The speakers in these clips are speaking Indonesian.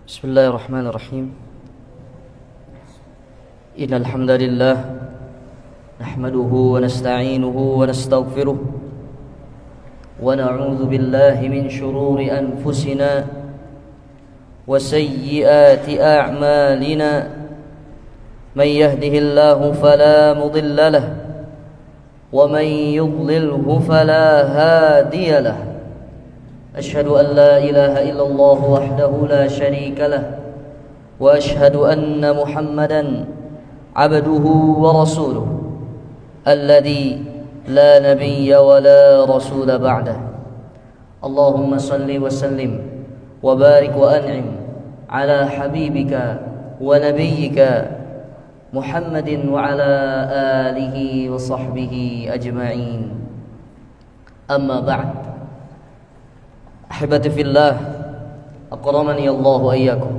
بسم الله الرحمن الرحيم إن الحمد لله نحمده ونستعينه ونستغفره ونعوذ بالله من شرور أنفسنا وسيئات أعمالنا من يهده الله فلا مضل له ومن يضلله فلا هادي له أشهد أن لا إله إلا الله وحده لا شريك له وأشهد أن محمدا عبده ورسوله الذي لا نبي ولا رسول بعده اللهم صل وسلم وبارك وأنعم على حبيبك ونبيك محمد وعلى آله وصحبه أجمعين أما بعد أحبتي في الله أكرمني الله وإياكم.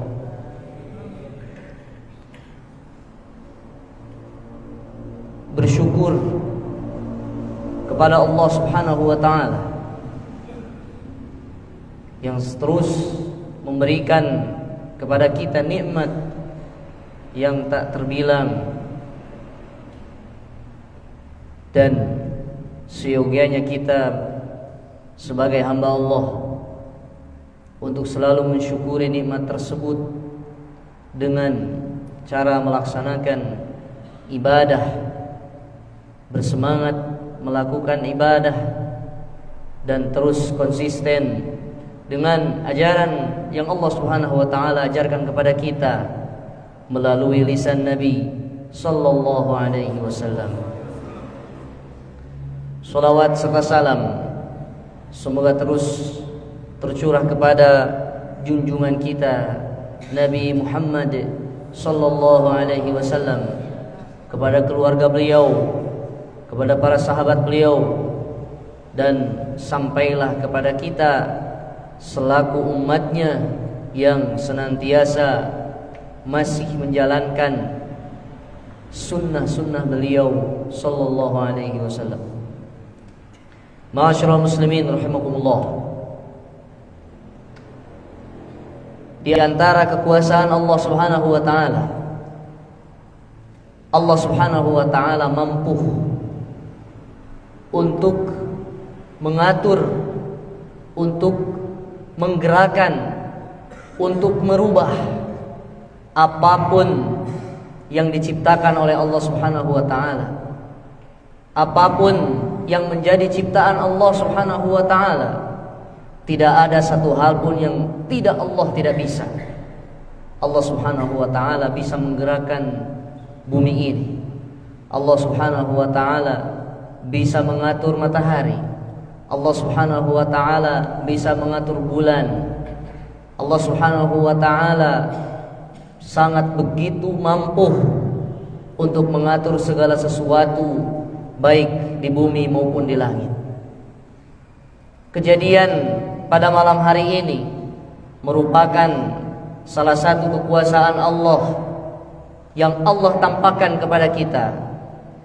Bersyukur kepada Allah Subhanahu wa taala yang terus memberikan kepada kita nikmat yang tak terbilang dan seyogianya kita sebagai hamba Allah untuk selalu mensyukuri nikmat tersebut dengan cara melaksanakan ibadah, bersemangat melakukan ibadah dan terus konsisten dengan ajaran yang Allah Subhanahu wa taala ajarkan kepada kita melalui lisan Nabi sallallahu alaihi wasallam. Shalawat serta salam semoga terus tercurah kepada junjungan kita Nabi Muhammad sallallahu alaihi wasallam, kepada keluarga beliau, kepada para sahabat beliau, dan sampailah kepada kita selaku umatnya yang senantiasa masih menjalankan sunnah-sunnah beliau sallallahu alaihi wasallam. Ma'asyiral muslimin rahimakumullah. Di antara kekuasaan Allah Subhanahu wa taala, Allah Subhanahu wa taala mampu untuk mengatur, untuk menggerakkan, untuk merubah apapun yang diciptakan oleh Allah Subhanahu wa taala. Apapun yang menjadi ciptaan Allah Subhanahu wa taala, tidak ada satu hal pun yang Allah tidak bisa. Allah Subhanahu wa taala bisa menggerakkan bumi ini. Allah Subhanahu wa taala bisa mengatur matahari. Allah Subhanahu wa taala bisa mengatur bulan. Allah Subhanahu wa taala sangat begitu mampu untuk mengatur segala sesuatu, baik di bumi maupun di langit. Kejadian pada malam hari ini merupakan salah satu kekuasaan Allah yang Allah tampakkan kepada kita.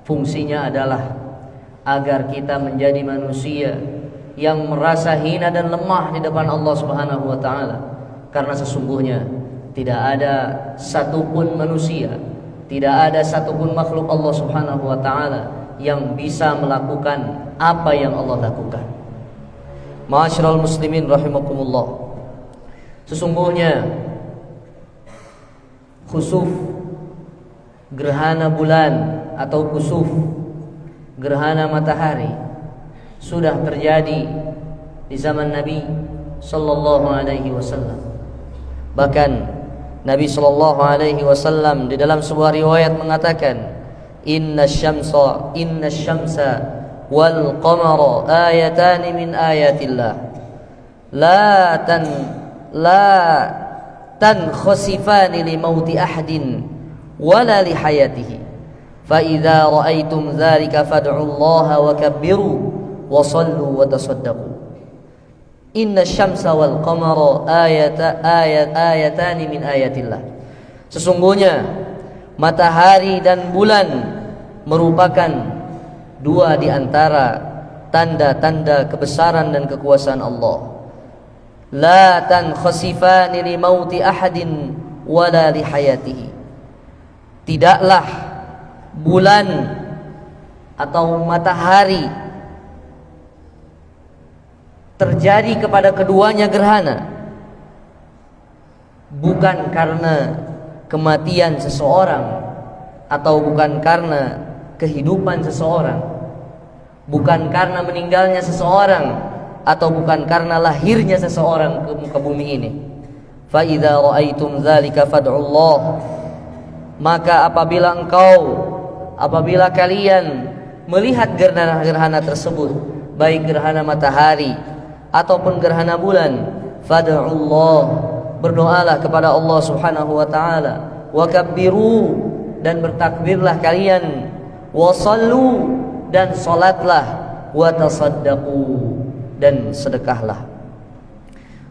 Fungsinya adalah agar kita menjadi manusia yang merasa hina dan lemah di depan Allah Subhanahu wa taala, karena sesungguhnya tidak ada satupun manusia, tidak ada satupun makhluk Allah Subhanahu wa taala yang bisa melakukan apa yang Allah lakukan. Ma'asyiral muslimin rahimakumullah. Sesungguhnya khusuf gerhana bulan atau kusuf gerhana matahari sudah terjadi di zaman Nabi sallallahu alaihi wasallam. Bahkan Nabi sallallahu alaihi wasallam di dalam sebuah riwayat mengatakan, Inna syamsa wal qamara ayatan min ayatillah la tankhasifani li mauti ahadin wala li hayatihi fa idza raaitum dzalika fad'u Allah wa kabbiru wa sallu wa tasaddaqu. Inna syamsa wal qamara ayatan min ayatillah. Sesungguhnya matahari dan bulan merupakan dua di antara tanda-tanda kebesaran dan kekuasaan Allah. la tankhasifani li mauti ahadin wala li hayatihi. Tidaklah bulan atau matahari terjadi kepada keduanya gerhana bukan karena kematian seseorang atau bukan karena kehidupan seseorang, bukan karena meninggalnya seseorang atau bukan karena lahirnya seseorang ke muka bumi ini. Fa idza raaitum dzalika fad'ullah, maka apabila kalian melihat gerhana tersebut, baik gerhana matahari ataupun gerhana bulan, fad'ullah, berdoalah kepada Allah Subhanahu wa taala, wa kabbiru, dan bertakbirlah kalian, wa sallu, dan salatlah, wa tasaddaqu, dan sedekahlah.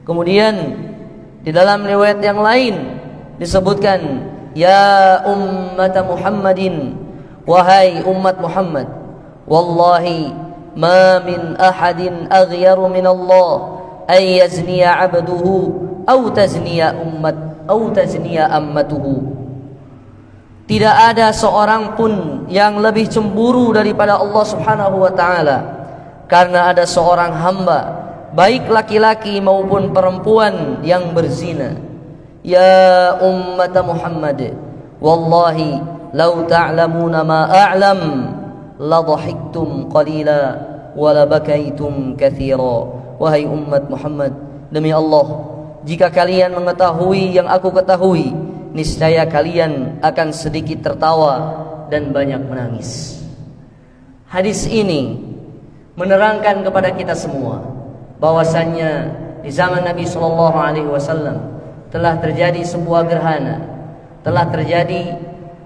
Kemudian di dalam riwayat yang lain disebutkan, ya ummat Muhammadin, wahai umat Muhammad, wallahi ma min ahadin aghyaru min Allah ay yazniya 'abduhu aw tazniya ammatuhu. Tidak ada seorang pun yang lebih cemburu daripada Allah Subhanahu wa taala karena ada seorang hamba, baik laki-laki maupun perempuan, yang berzina. Ya ummat Muhammad, wallahi law ta'lamuna ma a'lam la dhahiktum qalila wa la bakaitum katsira. Wahai umat Muhammad, demi Allah, jika kalian mengetahui yang aku ketahui, niscaya kalian akan sedikit tertawa dan banyak menangis. Hadis ini menerangkan kepada kita semua bahwasannya di zaman Nabi SAW telah terjadi sebuah gerhana, telah terjadi,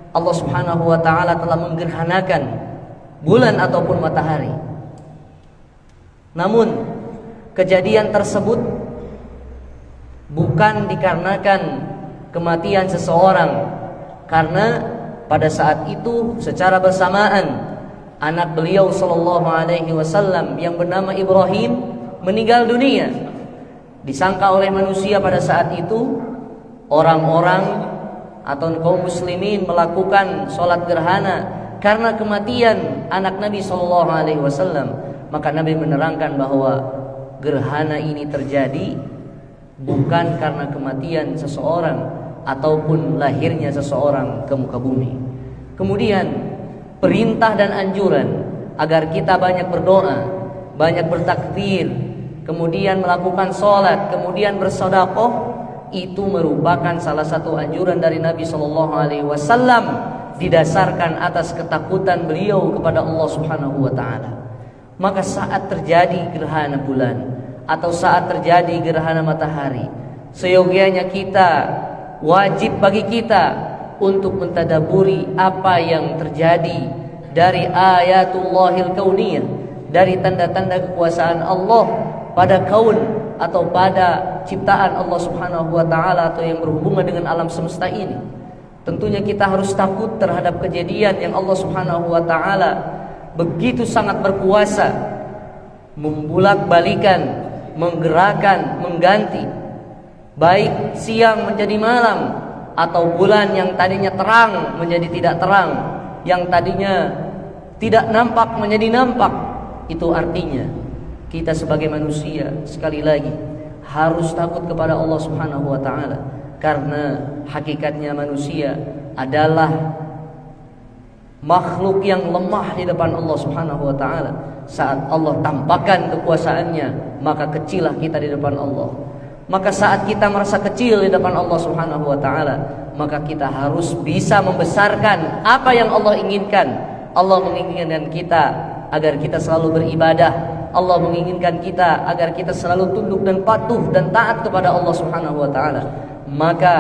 Allah Subhanahu wa taala telah menggerhanakan bulan ataupun matahari. Namun kejadian tersebut bukan dikarenakan kematian seseorang, karena pada saat itu secara bersamaan anak beliau sallallahu alaihi wasallam yang bernama Ibrahim meninggal dunia. Disangka oleh manusia pada saat itu orang-orang atau kaum muslimin melakukan sholat gerhana karena kematian anak Nabi sallallahu alaihi wasallam. Maka Nabi menerangkan bahwa gerhana ini terjadi bukan karena kematian seseorang ataupun lahirnya seseorang ke muka bumi. Kemudian perintah dan anjuran agar kita banyak berdoa, banyak bertakbir, kemudian melakukan sholat, kemudian bersedekah, itu merupakan salah satu anjuran dari Nabi Shallallahu Alaihi Wasallam, didasarkan atas ketakutan beliau kepada Allah Subhanahu Wa Taala. Maka saat terjadi gerhana bulan atau saat terjadi gerhana matahari, seyogianya kita, wajib bagi kita untuk mentadaburi apa yang terjadi dari ayatullahil kauniyah, dari tanda-tanda kekuasaan Allah pada kaun atau pada ciptaan Allah Subhanahu wa taala atau yang berhubungan dengan alam semesta ini. Tentunya kita harus takut terhadap kejadian yang Allah Subhanahu wa taala begitu sangat berkuasa membulak-balikan, menggerakkan, mengganti, baik siang menjadi malam, atau bulan yang tadinya terang menjadi tidak terang, yang tadinya tidak nampak menjadi nampak. Itu artinya kita sebagai manusia sekali lagi harus takut kepada Allah Subhanahu wa taala, karena hakikatnya manusia adalah makhluk yang lemah di depan Allah Subhanahu wa taala. Saat Allah tampakkan kekuasaannya, maka kecillah kita di depan Allah. Maka saat kita merasa kecil di depan Allah Subhanahu wa taala, maka kita harus bisa membesarkan apa yang Allah inginkan. Allah menginginkan kita agar kita selalu beribadah. Allah menginginkan kita agar kita selalu tunduk dan patuh dan taat kepada Allah Subhanahu wa taala. Maka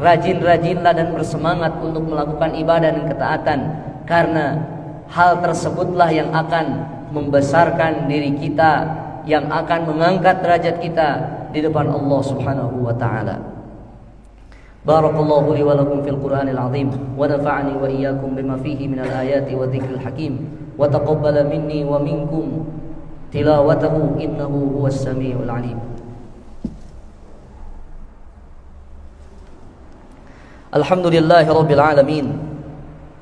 rajin-rajinlah dan bersemangat untuk melakukan ibadah dan ketaatan, karena hal tersebutlah yang akan membesarkan diri kita, yang akan mengangkat derajat kita di depan Allah Subhanahu wa taala. Barakallahu li wa lakum fil Qur'anil azim wa nafa'ani wa iyyakum bima fihi minal ayati wa dzikril hakim wa taqabbala minni wa minkum tilawatahu innahu huwas samiul alim. Alhamdulillahirabbil alamin.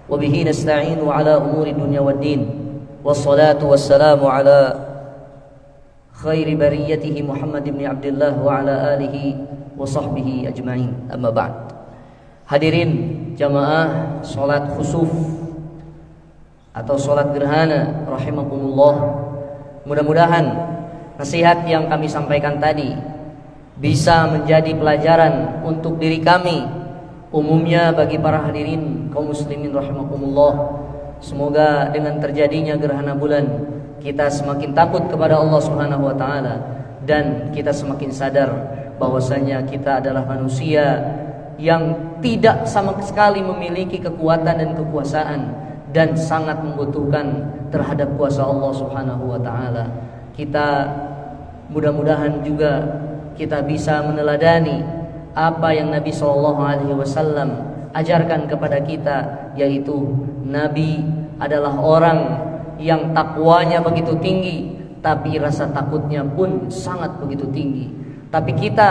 Wa bihi nasta'inu ala umuri dunya waddin. Wassalatu wassalamu ala khairi bariyatihi Muhammad ibn Abdullah wa ala alihi wa sahbihi ajma'in. Amma ba'd. Hadirin jamaah salat khusuf atau salat gerhana rahimakumullah. Mudah-mudahan nasihat yang kami sampaikan tadi bisa menjadi pelajaran untuk diri kami, umumnya bagi para hadirin kaum muslimin rahimakumullah. Semoga dengan terjadinya gerhana bulan kita semakin takut kepada Allah Subhanahu wa taala dan kita semakin sadar bahwasanya kita adalah manusia yang tidak sama sekali memiliki kekuatan dan kekuasaan dan sangat membutuhkan terhadap kuasa Allah Subhanahu wa taala. Kita mudah-mudahan juga kita bisa meneladani apa yang Nabi sallallahu alaihi wasallam ajarkan kepada kita, yaitu Nabi adalah orang yang takwanya begitu tinggi, tapi rasa takutnya pun sangat begitu tinggi. Tapi kita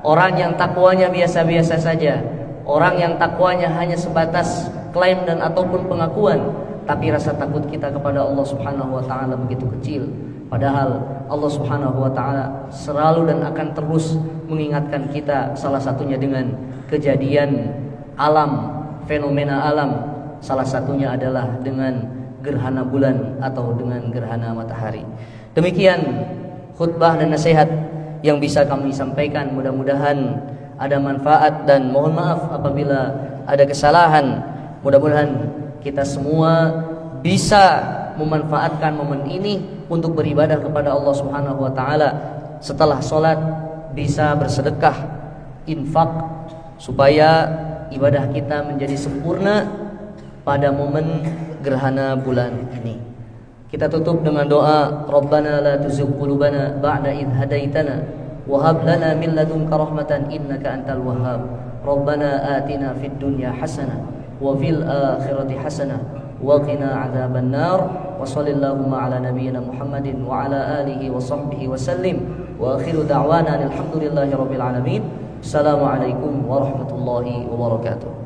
orang yang takwanya biasa-biasa saja, orang yang takwanya hanya sebatas klaim dan ataupun pengakuan, tapi rasa takut kita kepada Allah Subhanahu wa taala begitu kecil. Padahal Allah Subhanahu wa taala selalu dan akan terus mengingatkan kita, salah satunya dengan kejadian alam, fenomena alam. Salah satunya adalah dengan gerhana bulan atau dengan gerhana matahari. Demikian khutbah dan nasihat yang bisa kami sampaikan. Mudah-mudahan ada manfaat dan mohon maaf apabila ada kesalahan. Mudah-mudahan kita semua bisa memanfaatkan momen ini untuk beribadah kepada Allah Subhanahu wa taala. Setelah sholat bisa bersedekah, infak, supaya ibadah kita menjadi sempurna pada momen gerhana bulan ini. Kita tutup dengan doa, Rabbana la tuzigh qulubana ba'da idh hadaitana wa hab lana min ladunka rahmatan innaka antal wahhab. Rabbana atina fid dunya hasanah wa fil akhirati hasanah wa qina adzaban nar. Wa sallallahu ala nabiyyina Muhammadin wa ala alihi wa sahbihi wa sallim. Wa akhiru da'wana alhamdulillahi rabbil alamin. Assalamualaikum warahmatullahi wabarakatuh.